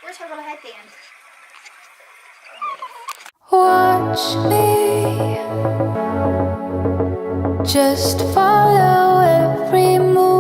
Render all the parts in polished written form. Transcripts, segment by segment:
Where's her little headband? Watch me, just follow every move.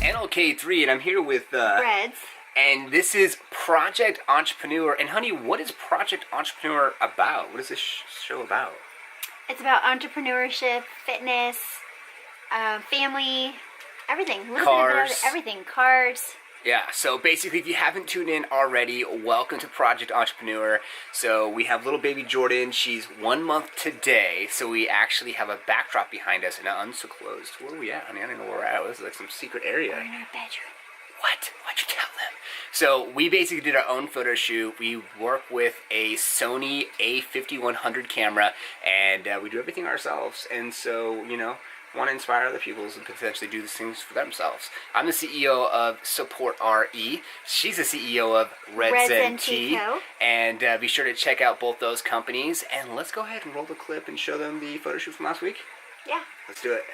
NLKIII, and I'm here with Reds. and this is Project Entrepreneur. And honey, what is Project Entrepreneur about? What is this show about? It's about entrepreneurship, fitness, family, everything. A little bit Cars. about everything. Cars. Yeah, so basically, if you haven't tuned in already, welcome to Project Entrepreneur. So we have little baby Jordan. She's 1 month today, so we actually have a backdrop behind us and an unclosed. Where are we at, honey? I don't know where we're at. This is like some secret area. We're in our bedroom. What? Why'd you tell them? So we basically did our own photo shoot. We work with a Sony A5100 camera, and we do everything ourselves. And so, you know, want to inspire other people to potentially do these things for themselves. I'm the CEO of Support RE. She's the CEO of Reds Tea. And be sure to check out both those companies. And let's go ahead and roll the clip and show them the photo shoot from last week. Yeah. Let's do it.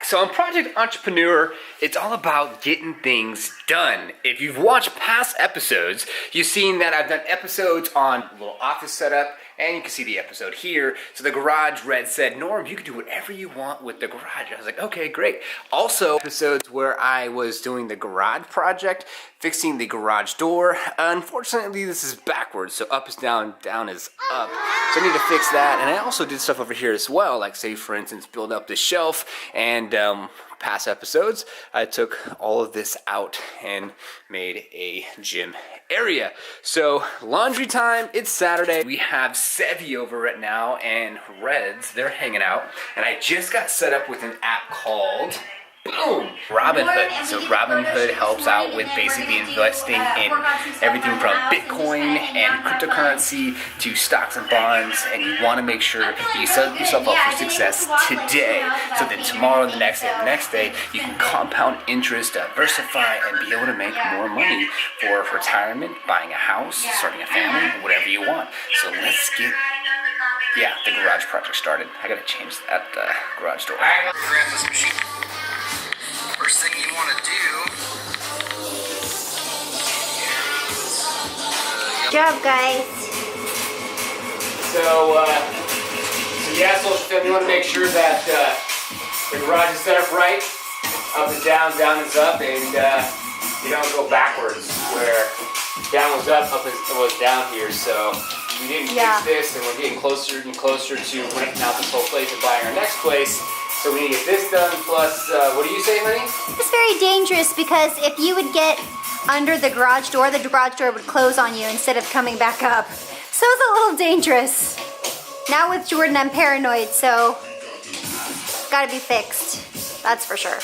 So on Project Entrepreneur, it's all about getting things done. If you've watched past episodes, you've seen that I've done episodes on a little office setup, and you can see the episode here. So the garage, Red said, Norm, you can do whatever you want with the garage. I was like, okay, great. Also, episodes where I was doing the garage project, fixing the garage door. Unfortunately, this is backwards, so up is down, down is up. So I need to fix that, and I also did stuff over here as well, like say, for instance, build up this shelf, and past episodes, I took all of this out and made a gym area. So laundry time, it's Saturday. We have Sevi over right now and Reds, they're hanging out. And I just got set up with an app called boom! Robinhood. So Robinhood helps out with basically investing in everything from Bitcoin and cryptocurrency to stocks and bonds, and you want to make sure that you set yourself up for success today. So then tomorrow, the next day, you can compound interest, diversify, and be able to make more money for retirement, buying a house, starting a family, whatever you want. So let's get the garage project started. I gotta change that garage door. Grab this machine. First thing you want to do. Good job, guys. So yeah, social film, you want to make sure that the garage is set up right. Up is down, down is up, and you don't go backwards where down was up was down here. So we didn't fix this, and we're getting closer and closer to renting out this whole place and buying our next place. So we need to get this done, plus, what do you say, honey? It's very dangerous because if you would get under the garage door would close on you instead of coming back up. So it's a little dangerous. Now with Jordan, I'm paranoid, so gotta be fixed. That's for sure.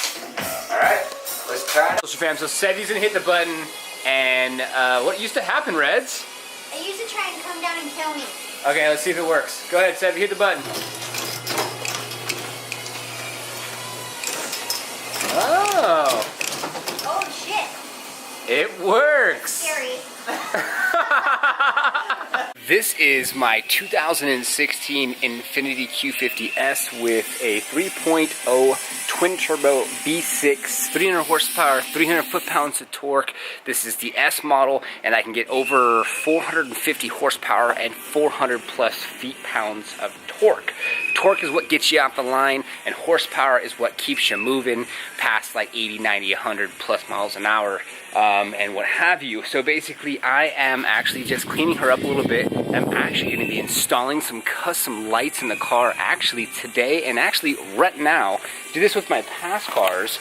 All right, let's try it. Social fam, so Sevi's gonna hit the button, and what used to happen, Reds? They used to try and come down and kill me. Okay, let's see if it works. Go ahead, Sevi, hit the button. Oh. Oh shit. It works. Scary. This is my 2016 Infiniti Q50S with a 3.0 twin turbo V6, 300 horsepower, 300 foot-pounds of torque. This is the S model, and I can get over 450 horsepower and 400 plus feet-pounds of torque. Torque is what gets you off the line, and horsepower is what keeps you moving past like 80, 90, 100 plus miles an hour. and what have you. So basically I am actually just cleaning her up a little bit. I'm actually going to be installing some custom lights in the car actually today, and actually right now. Do this with my past cars.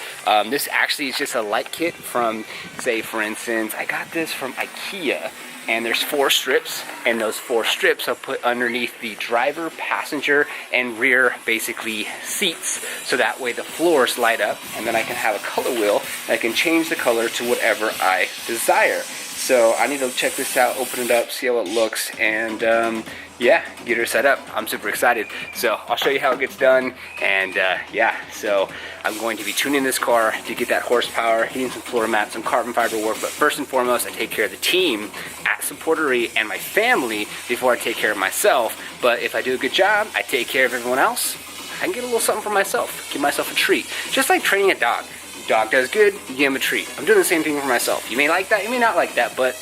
This actually is just a light kit from, say for instance, I got this from IKEA. And there's 4 strips, and those 4 strips I'll put underneath the driver, passenger, and rear basically seats, so that way the floors light up, and then I can have a color wheel and I can change the color to whatever I desire. So I need to check this out, open it up, see how it looks, and yeah, get her set up. I'm super excited. So I'll show you how it gets done, and yeah, so I'm going to be tuning this car to get that horsepower, hitting some floor mats, some carbon fiber work, but first and foremost, I take care of the team at Supportery and my family before I take care of myself. But if I do a good job, I take care of everyone else, I can get a little something for myself, give myself a treat. Just like training a dog. Dog does good, you give him a treat. I'm doing the same thing for myself. You may like that, you may not like that, but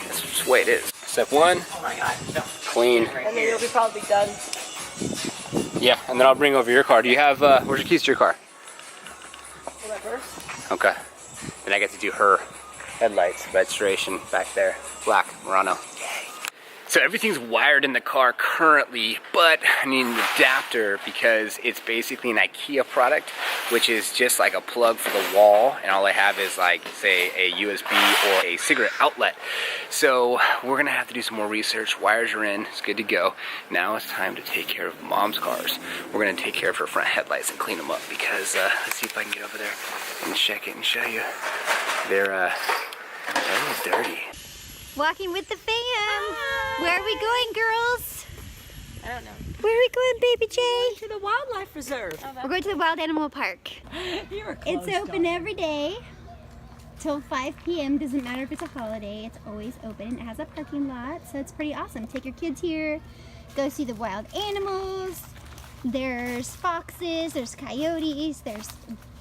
that's just the way it is. Step 1, Oh my god, no. clean. And then you'll be probably done. Yeah, and then I'll bring over your car. Do you have, where's your keys to your car? Hold that first. Okay. And I get to do her headlights, registration back there. Black, Murano. Yay. So everything's wired in the car currently, but I need an adapter because it's basically an IKEA product, which is just like a plug for the wall, and all I have is like, say, a USB or a cigarette outlet. So we're gonna have to do some more research. Wires are in, it's good to go. Now it's time to take care of Mom's cars. We're gonna take care of her front headlights and clean them up because, let's see if I can get over there and check it and show you. They're a little dirty. Walking with the fam. Where are we going, girls? I don't know. Where are we going, baby Jay? To the wildlife reserve. We're going to the Wild Animal Park. You're a It's close open dog. every day till 5 p.m. Doesn't matter if it's a holiday. It's always open. It has a parking lot, so it's pretty awesome. Take your kids here. Go see the wild animals. There's foxes. There's coyotes. There's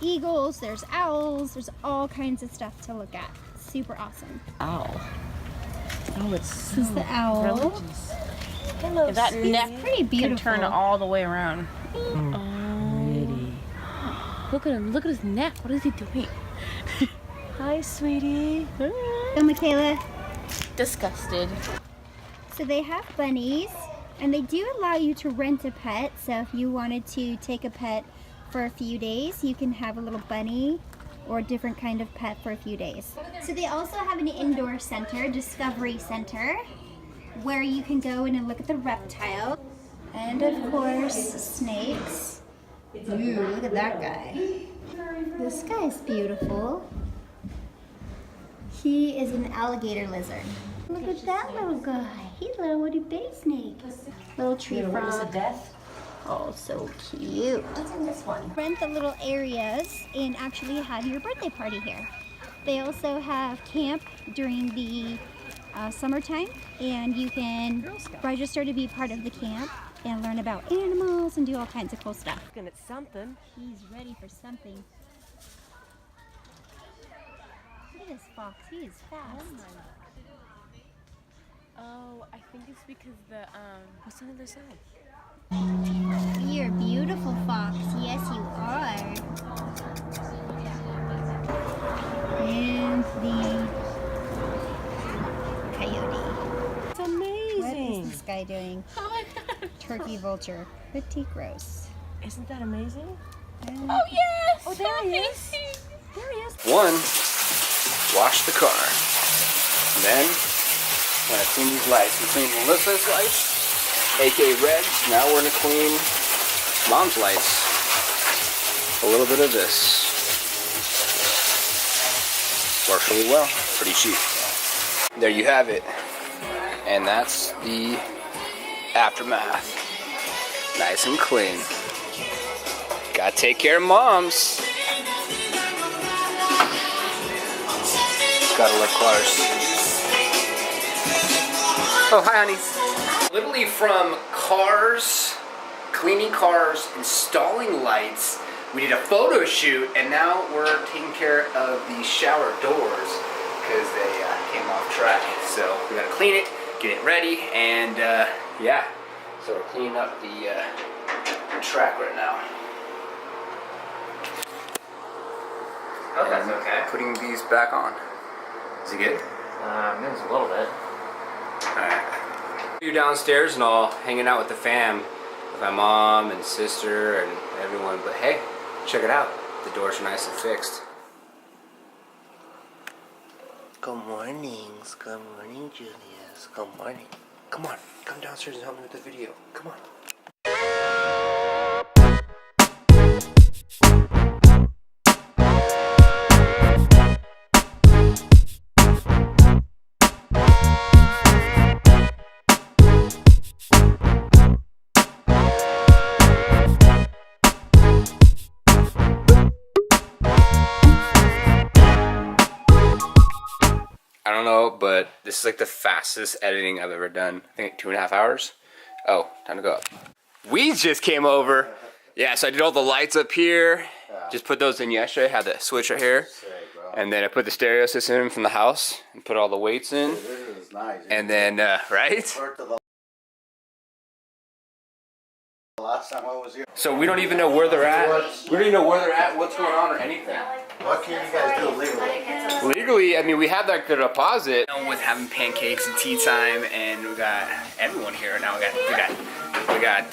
eagles. There's owls. There's all kinds of stuff to look at. Super awesome. Owl. Oh, it's This is the owl. religious. Hello, That sweetie. neck It's pretty beautiful. can turn all the way around. Pretty. Look at him. Look at his neck. What is he doing? Hi, sweetie. Go, Michaela. Disgusted. So they have bunnies, and they do allow you to rent a pet. So if you wanted to take a pet for a few days, you can have a little bunny or a different kind of pet for a few days. So they also have an indoor center, Discovery Center, where you can go in and look at the reptile. And of course, snakes. Ooh, look at that guy. This guy's beautiful. He is an alligator lizard. Look at that little guy. He's a little woody bay snake. Little tree frog. Oh, so cute. What's in this one? Rent the little areas and actually have your birthday party here. They also have camp during the summertime, and you can register to be part of the camp and learn about animals and do all kinds of cool stuff. And it's something. He's ready for something. Look at this fox. He is fast. Oh, I think it's because the what's on the other side? You're a beautiful fox. Yes, you are. And the coyote. It's What amazing. is this guy doing? Oh my god. Turkey vulture. Pretty gross. Isn't that amazing? And Oh yes. Oh, there he is. amazing. There he is. 1, wash the car. And then, I'm gonna clean these lights. We clean Melissa's lights, aka reds. Now we're gonna clean Mom's lights. A little bit of this. Works really well. Pretty cheap. There you have it. And that's the aftermath. Nice and clean. Gotta take care of Moms. Gotta love cars. Oh, hi, honey. Literally from cars, cleaning cars, installing lights, we did a photo shoot, and now we're taking care of the shower doors because they came off track. So we gotta clean it, get it ready, and yeah. So we're cleaning up the track right now. Oh, that's okay. Putting these back on. Is it good? It's a little bit. Alright. You're downstairs and all, hanging out with the fam. With my mom and sister and everyone. But hey, check it out. The doors are nice and fixed. Good mornings. Good morning, Julius. Good morning. Come on. Come downstairs and help me with the video. Come on. I don't know, but this is like the fastest editing I've ever done. I think 2.5 hours. Oh, time to go up. We just came over. Yeah, so I did all the lights up here. Just put those in yesterday. Had the switch right here. And then I put the stereo system in from the house and put all the weights in. This is nice. And then, right? The last time I was here. So we don't even know where they're at. We don't even know where they're at, what's going on, or anything. What can you guys do legally? Legally, I mean, we have like the deposit. With having pancakes and tea time, and we got everyone here now. We got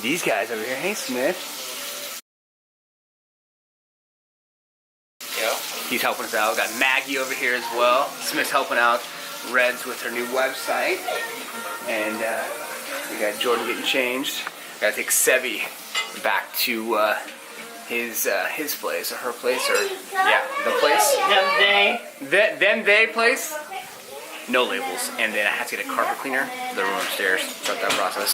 these guys over here. Hey, Smith. Yo, he's helping us out. We got Maggie over here as well. Smith's helping out Reds with her new website, and we got Jordan getting changed. Gotta take Sevi back to his place or her place or the place. Them they place. No labels, and then I have to get a carpet cleaner for the room upstairs. Start that process.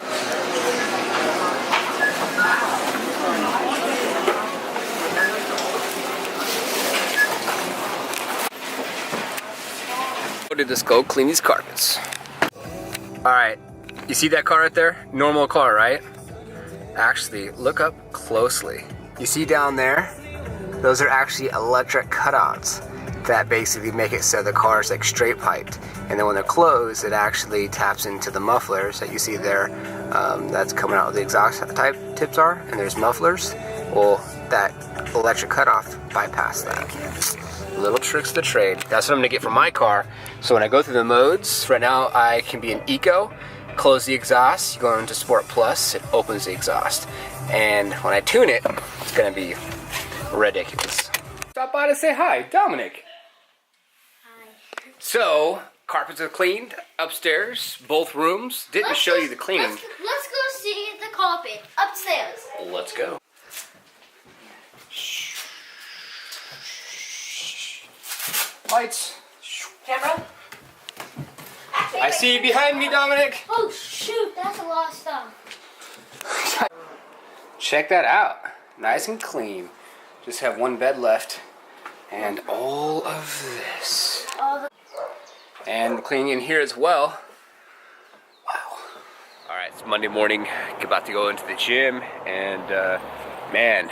Where did this go? Clean these carpets. All right, you see that car right there? Normal car, right? Actually, look up closely. You see down there? Those are actually electric cutouts that basically make it so the car is like straight piped. And then when they're closed, it actually taps into the mufflers that you see there. That's coming out where the exhaust type tips are, and there's mufflers. Well, that electric cutoff bypass that. Little tricks of the trade. That's what I'm gonna get for my car. So when I go through the modes, right now I can be in Eco, close the exhaust, you go into Sport Plus, it opens the exhaust. And when I tune it, it's gonna be ridiculous. Stop by to say hi, Dominic. Hi. So, carpets are cleaned upstairs, both rooms. Didn't show you the cleaning. Let's go see the carpet upstairs. Let's go. Lights. Camera. I see you behind me, Dominic. Oh shoot, that's a lot of stuff. Check that out. Nice and clean. Just have one bed left. And all of this. And cleaning in here as well. Wow. Alright, it's Monday morning. About to go into the gym. And man,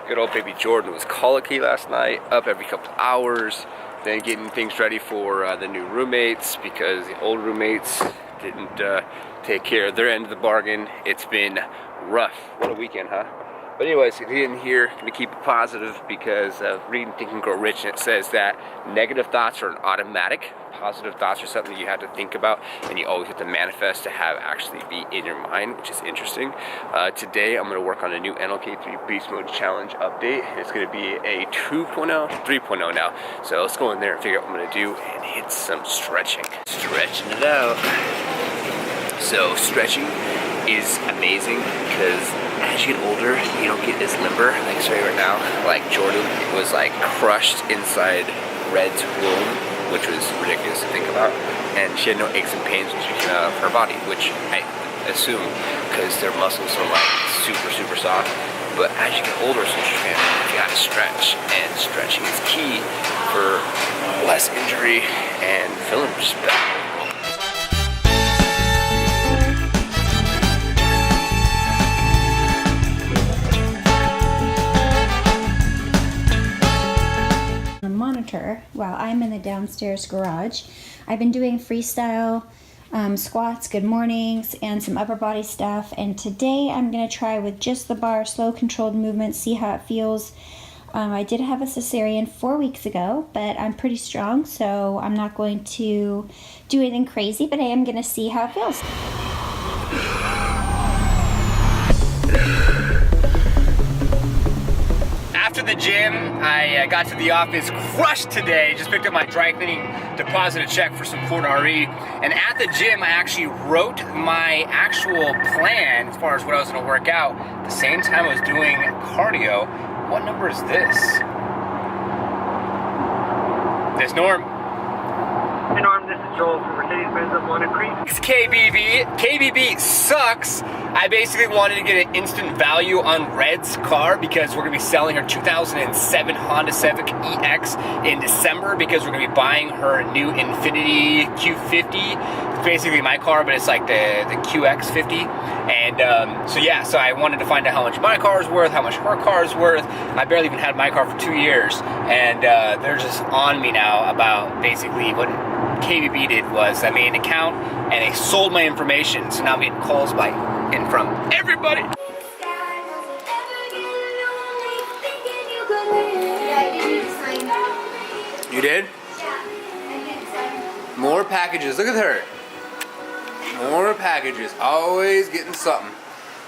good old baby Jordan was colicky last night. Up every couple hours. Then getting things ready for the new roommates because the old roommates didn't take care of their end of the bargain. It's been rough. What a weekend, huh? But anyways, if you're in here, gonna keep it positive because of reading Think and Grow Rich, and it says that negative thoughts are an automatic. Positive thoughts are something you have to think about, and you always have to manifest to have actually be in your mind, which is interesting. Today, I'm gonna work on a new NLKIII Beast Mode Challenge update. It's gonna be a 2.0, 3.0 now. So let's go in there and figure out what I'm gonna do and hit some stretching. Stretching it out. So stretching is amazing because as you get older, you don't get as limber. Like sorry right now, like Jordan was like crushed inside Red's womb, which was ridiculous to think about. And she had no aches and pains when she came out of her body, which I assume because their muscles are like super, super soft. But as you get older, so you gotta stretch, and stretching is key for less injury and feeling just better. Monitor while I'm in the downstairs garage. I've been doing freestyle squats, good mornings, and some upper body stuff, and today I'm going to try with just the bar, slow controlled movements, see how it feels. I did have a cesarean 4 weeks ago, but I'm pretty strong, so I'm not going to do anything crazy, but I am going to see how it feels. After the gym, I got to the office crushed today. Just picked up my dry cleaning, deposited a check for some Ford RE. And at the gym, I actually wrote my actual plan as far as what I was gonna work out. At the same time I was doing cardio. What number is this? This Norm. Hey Norm, this is Joel from Mercedes-Benz of Walnut Creek. It's KBB. KBB sucks. I basically wanted to get an instant value on Red's car because we're going to be selling her 2007 Honda Civic EX in December because we're going to be buying her new Infiniti Q50. It's basically my car, but it's like the QX50. And so I wanted to find out how much my car is worth, how much her car is worth. I barely even had my car for 2 years. And they're just on me now about basically what KBB did was I made an account and they sold my information. So now I'm getting calls from everybody. Yeah, I did need to sign. You did? Yeah, I did sign. More packages. Look at her. More packages. Always getting something.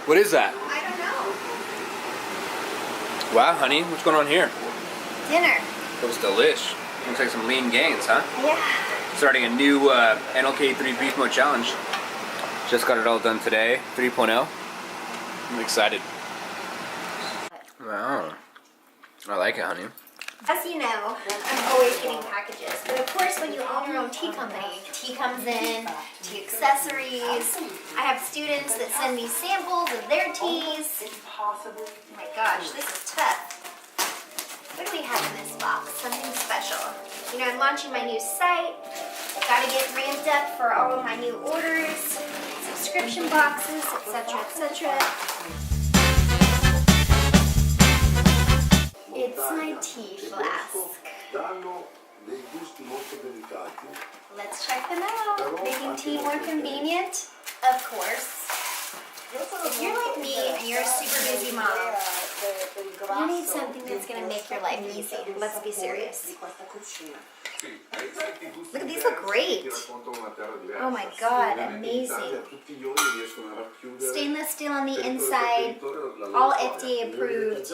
What is that? I don't know. Wow, honey. What's going on here? Dinner. That was delish. Looks like some lean gains, huh? Yeah. Starting a new NLKIII Beast Mode Challenge. Just got it all done today, 3.0. I'm excited. Wow. I like it, honey. As you know, I'm always getting packages. But of course, when you own your own tea company, tea comes in, tea accessories. I have students that send me samples of their teas. Oh my gosh, this is tough. What do we have in this box? Something special. You know, I'm launching my new site. Gotta get ramped up for all of my new orders, subscription boxes, etc., etc. It's my tea flask. Let's check them out. Making tea more convenient, of course. If you're like me and you're a super busy mom, you need something that's going to make your life easy. Let's be serious. Look, these look great. Oh my god, amazing. Stainless steel on the inside, all FDA approved,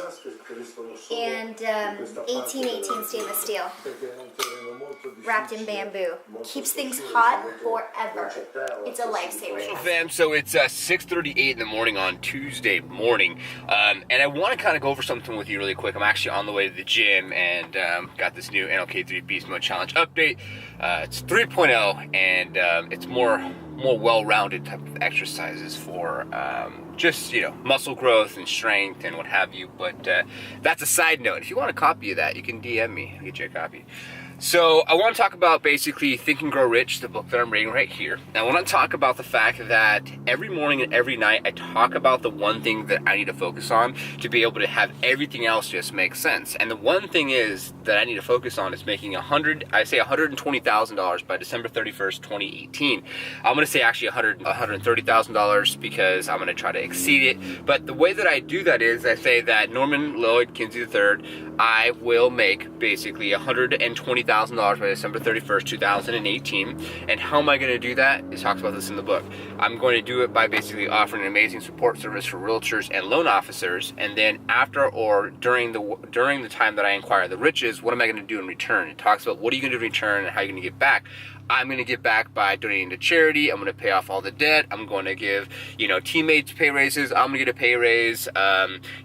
and 1818 stainless steel. Wrapped in bamboo. Keeps things hot forever. It's a lifesaver. Fam, so it's 6:38 in the morning on Tuesday morning, and I want to kind of go over something with you really quick. I'm actually on the way to the gym and got this new NLKIII Beast Mode Challenge update. It's 3.0 and it's more well-rounded type of exercises for just, you know, muscle growth and strength and what have you. But that's a side note. If you want a copy of that, you can DM me. I'll get you a copy. So I want to talk about basically Think and Grow Rich, the book that I'm reading right here. And I want to talk about the fact that every morning and every night I talk about the one thing that I need to focus on to be able to have everything else just make sense. And the one thing is that I need to focus on is making $120,000 by December 31st, 2018. I'm going to say actually $130,000 because I'm going to try to exceed it. But the way that I do that is I say that Norman Lloyd Kinsey III, I will make basically $120,000 by December 31st, 2018. And how am I going to do that? It talks about this in the book. I'm going to do it by basically offering an amazing support service for realtors and loan officers. And then after or during the time that I acquire the riches, what am I going to do in return? It talks about what are you going to do in return and how you're going to get back. I'm going to give back by donating to charity. I'm going to pay off all the debt. I'm going to give, you know, teammates pay raises. I'm going to get a pay raise,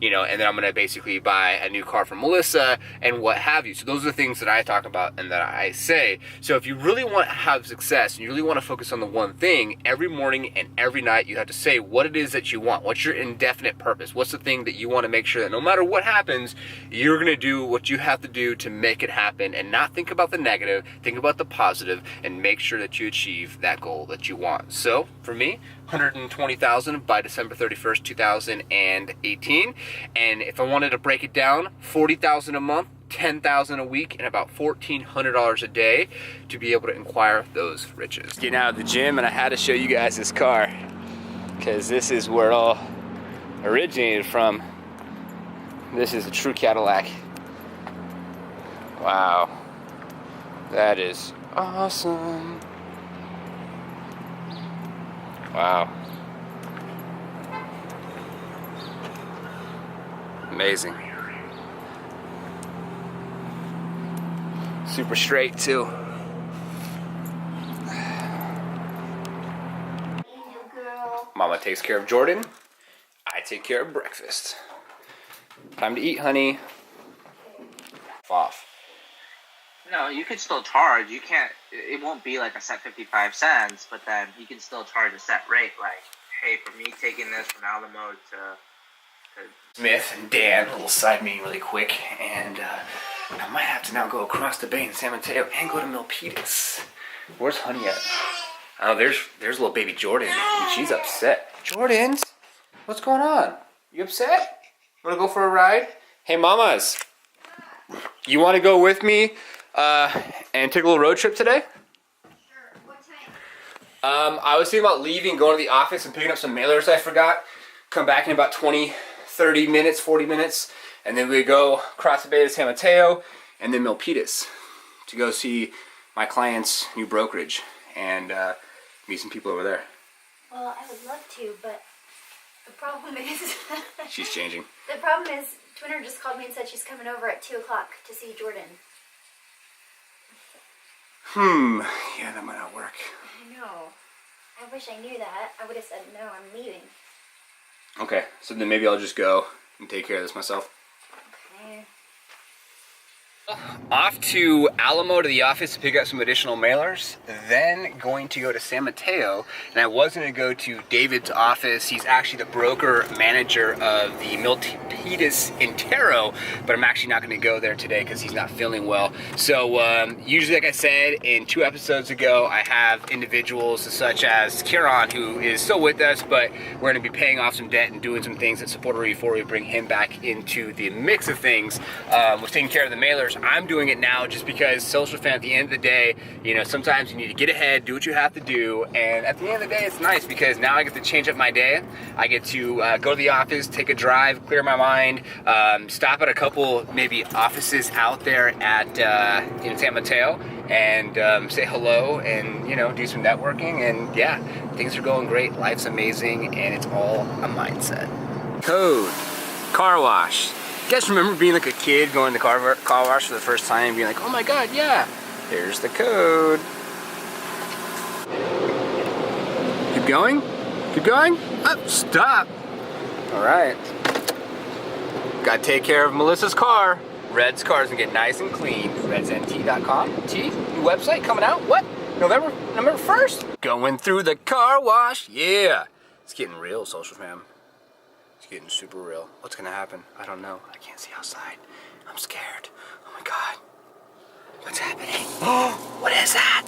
you know, and then I'm going to basically buy a new car for Melissa and what have you. So those are the things that I talk about and that I say. So if you really want to have success and you really want to focus on the one thing, every morning and every night you have to say what it is that you want. What's your indefinite purpose? What's the thing that you want to make sure that no matter what happens, you're going to do what you have to do to make it happen and not think about the negative, think about the positive, and make sure that you achieve that goal that you want. So for me, $120,000 by December 31st, 2018. And if I wanted to break it down, $40,000 a month, $10,000 a week, and about $1,400 a day to be able to acquire those riches. Getting out of the gym, and I had to show you guys this car because this is where it all originated from. This is a true Cadillac. Wow. That is awesome. Wow. Amazing. Super straight too. Mama takes care of Jordan. I take care of breakfast. Time to eat, honey. Off. No, you can still charge. You can't. It won't be like a set 55 cents, but then you can still charge a set rate. Like, hey, for me taking this from Alamo to Smith and Dan, a little side meeting really quick, and I might have to now go across the bay in San Mateo and go to Milpitas. Where's Honey at? Oh, there's little baby Jordan, and she's upset. Jordan, what's going on? You upset? Wanna go for a ride? Hey, mamas, you wanna go with me and take a little road trip today? Sure. What time? I was thinking about leaving, going to the office and picking up some mailers I forgot. Come back in about 20, 30 minutes, 40 minutes, and then we go across the bay to San Mateo and then Milpitas to go see my client's new brokerage and meet some people over there. Well, I would love to, but the problem is... She's changing. The problem is, Twinner just called me and said she's coming over at 2 o'clock to see Jordan. Yeah, that might not work. I know. I wish I knew that. I would have said, no, I'm leaving. Okay, so then maybe I'll just go and take care of this myself. Okay. Off to Alamo to the office to pick up some additional mailers, then going to go to San Mateo, and I was going to go to David's office. He's actually the broker manager of the Milpitas Intero, but I'm actually not going to go there today because he's not feeling well. So usually, like I said in 2 episodes ago, I have individuals such as Kieran, who is still with us, but we're going to be paying off some debt and doing some things at Supporter before we bring him back into the mix of things. With taking care of the mailers, I'm doing it now just because social fan, at the end of the day, you know, sometimes you need to get ahead, do what you have to do, and at the end of the day, it's nice because now I get to change up my day. I get to go to the office, take a drive, clear my mind, stop at a couple maybe offices out there at in San Mateo, and say hello and, you know, do some networking, and yeah, things are going great, life's amazing, and it's all a mindset. Code, car wash. You guys remember being like a kid going to car wash for the first time and being like, oh my god, yeah, here's the code. Keep going, keep going, up, stop. All right, gotta take care of Melissa's car. Red's car's gonna get nice and clean. RedsNT.com, new website coming out, what? November 1st? Going through the car wash, yeah. It's getting real, social fam. It's getting super real. What's gonna happen? I don't know. I can't see outside. I'm scared. Oh my god. What's happening? Oh, what is that?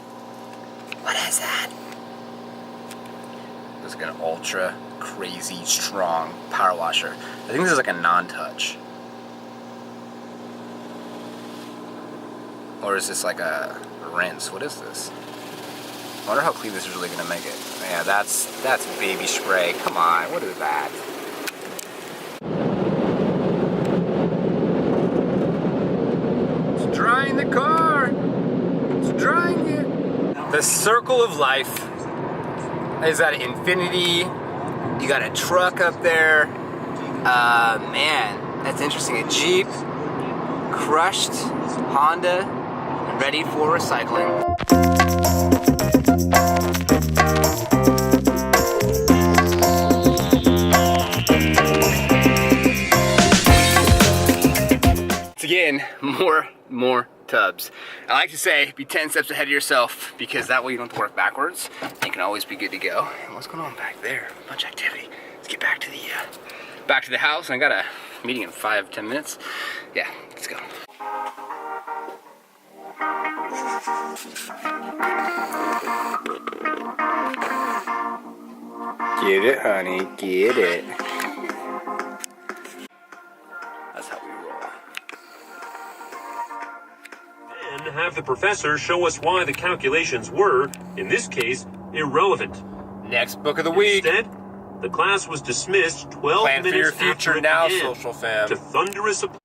What is that? This is like an ultra crazy strong power washer. I think this is like a non-touch. Or is this like a rinse? What is this? I wonder how clean this is really gonna make it. Yeah, that's baby spray. Come on, what is that? It's drying the car. It's drying it. The circle of life is at infinity. You got a truck up there. Man, that's interesting. A Jeep, crushed Honda, ready for recycling. It's again, more tubs. I like to say, be 10 steps ahead of yourself, because that way you don't have to work backwards. You can always be good to go. And what's going on back there? A bunch of activity. Let's get back to the house. I got a meeting in 5-10 minutes. Yeah, let's go. Get it, honey, get it. That's how we roll. Then have the professor show us why the calculations were, in this case, irrelevant. Next book of the week. Instead, the class was dismissed 12 Plan for minutes your future after it now, began, social fam. to thunderous applause.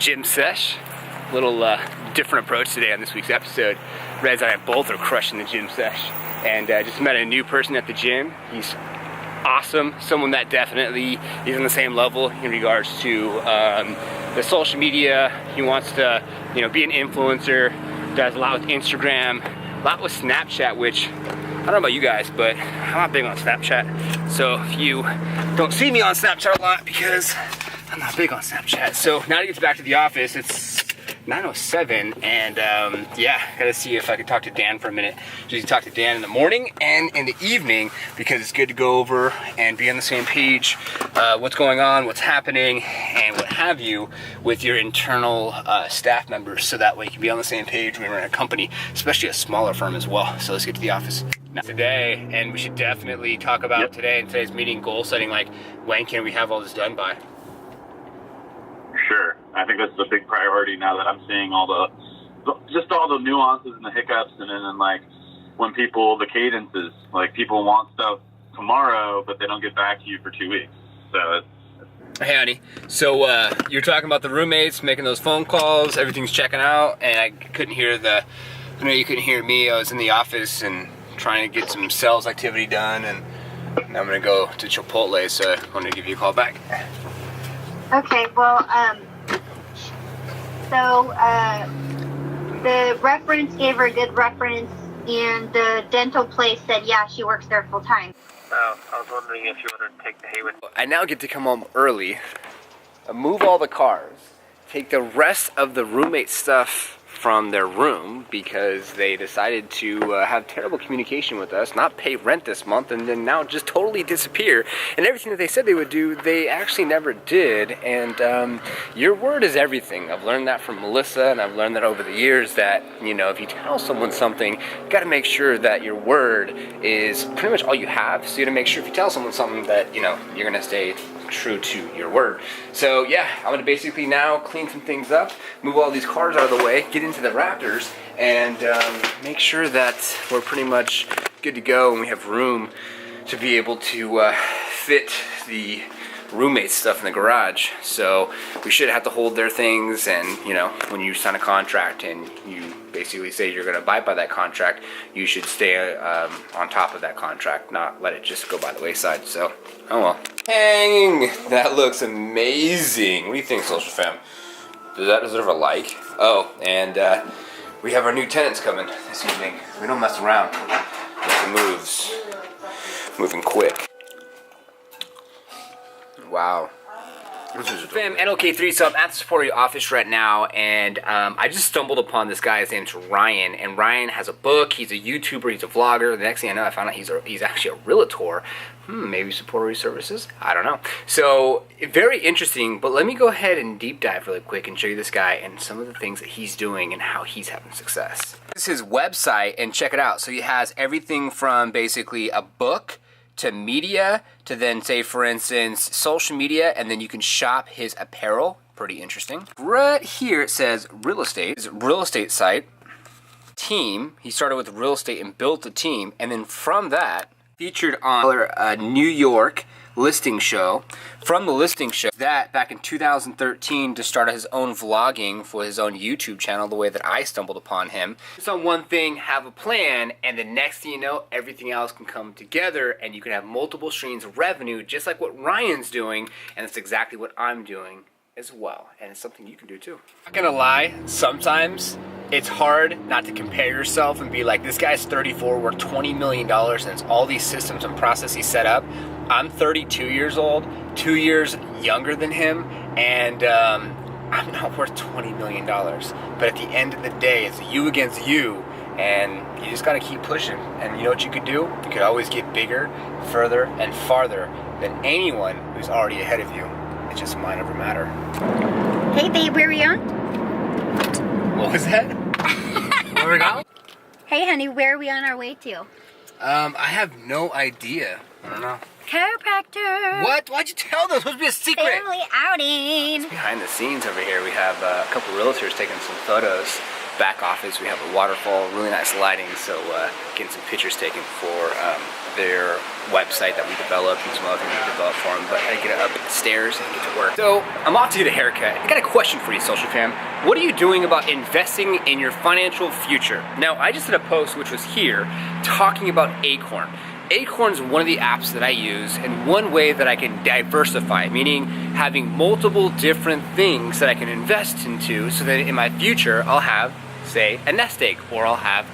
gym sesh. Little different approach today on this week's episode. Rez and I both are crushing the gym sesh. And just met a new person at the gym. He's awesome, someone that definitely is on the same level in regards to the social media. He wants to, you know, be an influencer, does a lot with Instagram, a lot with Snapchat, which I don't know about you guys, but I'm not big on Snapchat. So if you don't see me on Snapchat a lot, because I'm not big on Snapchat. So now to get back to the office, it's 9:07, and yeah, gotta see if I can talk to Dan for a minute. Usually talk to Dan in the morning and in the evening, because it's good to go over and be on the same page, what's going on, what's happening, and what have you with your internal staff members, so that way you can be on the same page when we're in a company, especially a smaller firm as well. So let's get to the office. Now, today, and we should definitely talk about today in today's meeting, goal setting, like when can we have all this done by? Sure. I think that's a big priority now that I'm seeing all the nuances and the hiccups, and then like when the cadences, like people want stuff tomorrow, but they don't get back to you for 2 weeks. So Hey honey, so you're talking about the roommates, making those phone calls, everything's checking out, and I couldn't hear I know you couldn't hear me, I was in the office and trying to get some sales activity done, and I'm gonna go to Chipotle, so I wanted to give you a call back. Okay, well, the reference gave her a good reference, and the dental place said, yeah, she works there full time. I was wondering if you wanted to take the hay with. I now get to come home early, move all the cars, take the rest of the roommate stuff from their room because they decided to have terrible communication with us, not pay rent this month, and then now just totally disappear. And everything that they said they would do, they actually never did. And your word is everything. I've learned that from Melissa, and I've learned that over the years that, you know, if you tell someone something, you got to make sure that your word is pretty much all you have. So you got to make sure if you tell someone something that, you know, you're going to stay true to your word. So yeah, I'm gonna basically now clean some things up, move all these cars out of the way, get into the Raptors, and make sure that we're pretty much good to go and we have room to be able to fit the roommate stuff in the garage. So we should have to hold their things, and you know, when you sign a contract and you basically say you're going to abide by that contract, you should stay on top of that contract, not let it just go by the wayside. So, oh well. Dang, that looks amazing. What do you think, Social Fam? Does that deserve a like? Oh, and we have our new tenants coming this evening. We don't mess around. Make the moves. Moving quick. Wow. Fam, NLKIII, so I'm at the Superior office right now, and I just stumbled upon this guy. His name's Ryan, and Ryan has a book. He's a YouTuber. He's a vlogger. The next thing I know, I found out he's actually a realtor. Maybe Superior Services? I don't know. So, very interesting, but let me go ahead and deep dive really quick and show you this guy and some of the things that he's doing and how he's having success. This is his website, and check it out. So he has everything from basically a book to media, to then say, for instance, social media, and then you can shop his apparel. Pretty interesting. Right here it says real estate. It's a real estate site. Team. He started with real estate and built a team, and then from that, featured on a New York listing show. From the listing show, that back in 2013 to start his own vlogging for his own YouTube channel, the way that I stumbled upon him. Just on one thing, have a plan, and the next thing you know, everything else can come together, and you can have multiple streams of revenue, just like what Ryan's doing, and that's exactly what I'm doing as well, and it's something you can do too. Not gonna lie, sometimes it's hard not to compare yourself and be like, this guy's 34, worth $20 million, and it's all these systems and processes set up. I'm 32 years old, 2 years younger than him, and I'm not worth $20 million. But at the end of the day, it's you against you, and you just gotta keep pushing. And you know what you could do? You could always get bigger, further, and farther than anyone who's already ahead of you. It's just a mind over matter. Hey babe, where are we on? What was that? Where we go? Hey honey, where are we on our way to? I have no idea. I don't know. Chiropractor. What? Why'd you tell them? It's supposed to be a secret. Family outing. Behind the scenes over here, we have a couple realtors taking some photos. back office. We have a waterfall, really nice lighting, so getting some pictures taken for their website that we developed and some other things we developed for them. But I get up the stairs and get to work. So I'm off to get a haircut. I got a question for you, Social Fam. What are you doing about investing in your financial future? Now, I just did a post which was here talking about Acorn. Acorn's one of the apps that I use and one way that I can diversify, meaning having multiple different things that I can invest into so that in my future I'll have, say, a nest egg, or I'll have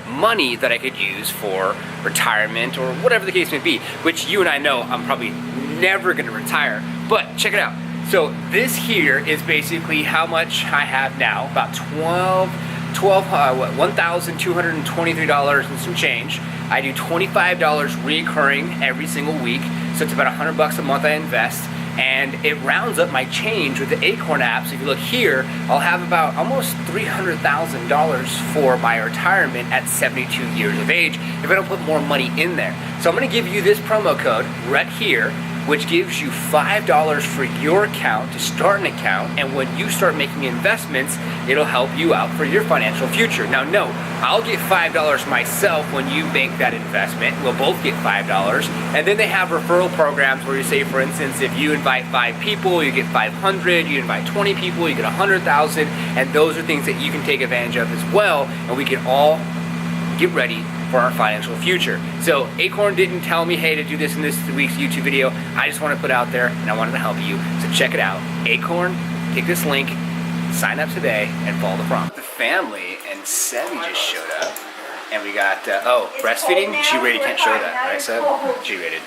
money that I could use for retirement or whatever the case may be, which you and I know I'm probably never gonna retire, but check it out. So this here is basically how much I have now, about $1,223 and some change. I do $25 reoccurring every single week, so it's about $100 a month I invest, and it rounds up my change with the Acorn app. So if you look here, I'll have about almost $300,000 for my retirement at 72 years of age if I don't put more money in there. So I'm gonna give you this promo code right here, which gives you $5 for your account to start an account, and when you start making investments, it'll help you out for your financial future. Now, no, I'll get $5 myself when you make that investment. We'll both get $5, and then they have referral programs where you say, for instance, if you invite 5 people, you get 500, you invite 20 people, you get 100,000, and those are things that you can take advantage of as well, and we can all get ready for our financial future. So Acorn didn't tell me, hey, to do this in this week's YouTube video. I just want to put it out there and I wanted to help you. So check it out. Acorn, take this link, sign up today, and follow the prompt. The family and Sebby just showed up. And we got, breastfeeding? G-rated can't show that, right, Seb? G-rated.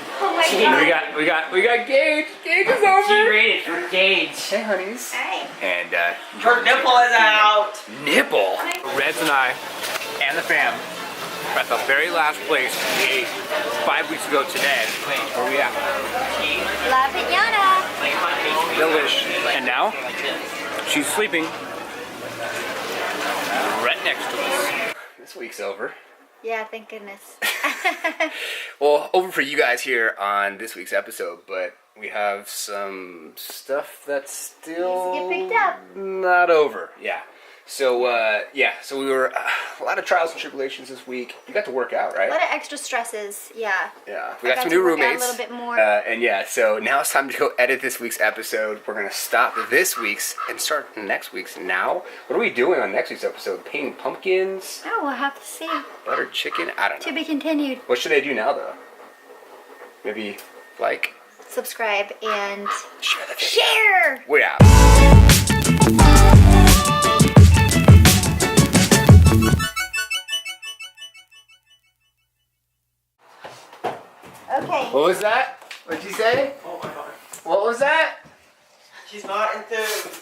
We got Gage. Gage is over. G-rated for Gage. Hey, honeys. Hey. And, Her nipple is out. Nipple? Reds and I, and the fam, we're at the very last place we ate 5 weeks ago today. Where are we at? La Piñata. Delish. And now, she's sleeping right next to us. This week's over. Yeah, thank goodness. Well, over for you guys here on this week's episode, but we have some stuff that's still Needs to get picked up. not over. Yeah. So, so we were a lot of trials and tribulations this week. You got to work out, right? A lot of extra stresses, yeah. Yeah, we got some new roommates. A little bit more. And yeah, so now it's time to go edit this week's episode. We're gonna stop this week's and start next week's now. What are we doing on next week's episode? Painting pumpkins? Oh, we'll have to see. Buttered chicken? I don't know. To be continued. What should I do now, though? Maybe like, subscribe, and share the video. Share! We're out. Okay. What was that? What'd you say? Oh my god. What was that? She's not enthused.